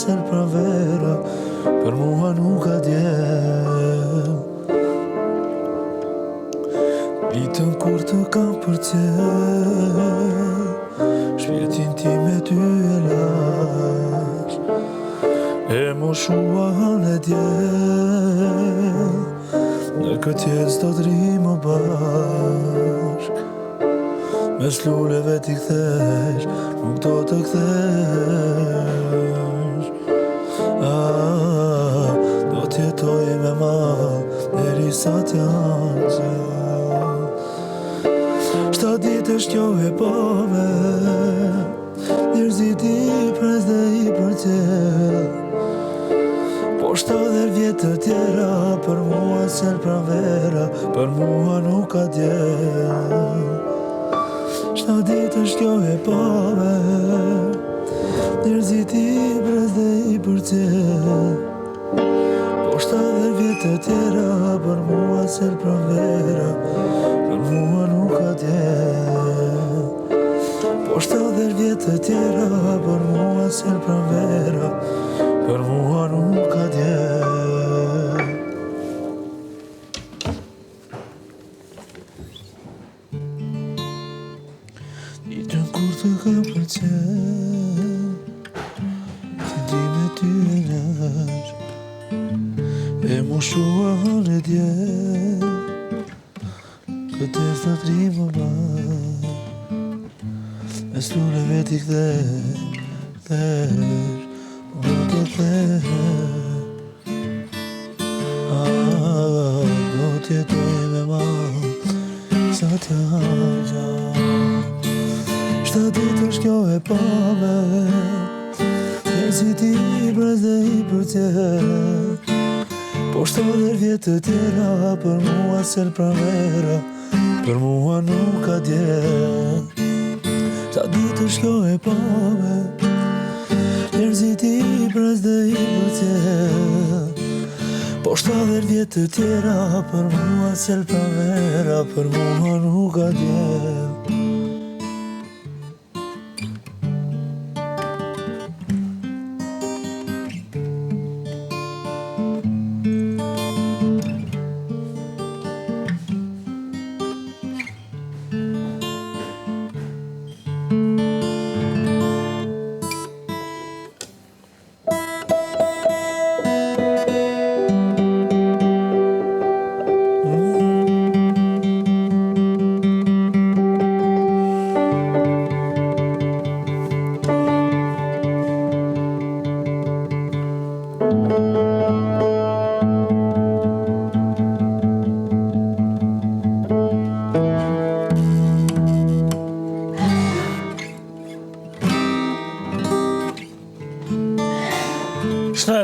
ser pra vera, për mua nuk ka djel. Ditën kur të kam përcjell, shpirtin ti me ty e lash, e moshuan e djel, në këtë jetë s'do t'rrimë bashk. Mes luleve t'i kthesh, nuk do të kthesh. Do t'jetoj me mal, derisa t'jam gjell. 7 ditësh kjo e pove, njerëzit i pres dhe i përcjell. Po 70 vjetë të tjera, për mua ser pra vera, për mua nuk ka djel. 7 ditësh kjo e pove, njerëzit i pres dhe i përcjell. Po 70 vjetë të tjera, për mua ser pra vera, për mua nuk ka djel. Po 70 vjetë të tjera, për mua ser pra vera, për mua nuk ka djel. Ditën kur të kam përcjell, ti me ty e lash, e moshuan e djel, këtë jetë të t'rrimë bashk. Mes luleve t'i kthesh, do të kthesh. Do t'jetoj me mal, sa t'jam gjall. 7 ditësh kjo e pove, njerëzit i pres dhe i përcjell. Po 70 vjetë të tjera, për mua ser pra vera, për mua nuk ka djel. 7 ditësh kjo e pove, njerëzit i pres dhe i përcjell. Po 70 vjetë të tjera, për mua ser pra vera, për mua nuk ka djel.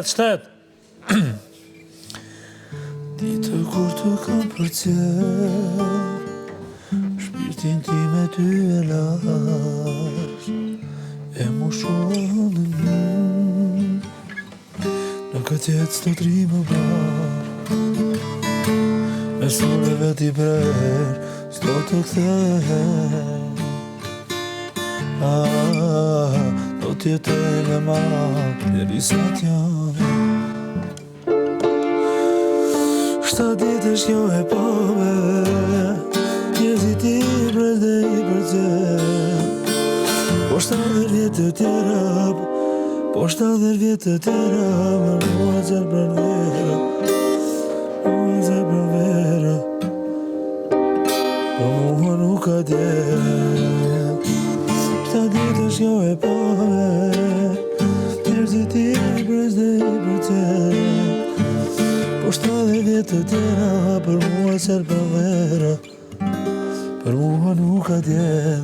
Shtet. Ditë kur të kam përcjell, shpirtin ti me ty e lash, e moshuan e djel, në këtë jetë s'do t'rrimë bashk. Mes luleve t'i pres, s'do të kthesh. Do t'jetoj me mal, derisa t'jam. 7 ditësh kjo e pove, njerëzit i pres dhe i përcjell. Po 70 vjetë të tjera, po 70 vjetë të tjera, për mua ser pra vera, mua ser pra vera, për mua nuk ka djel. 7 ditësh kjo e pove, njerëzit i pres dhe i përcjell. Po 70 vjetë të tjera, për mua ser pra vera, për mua nuk ka djel.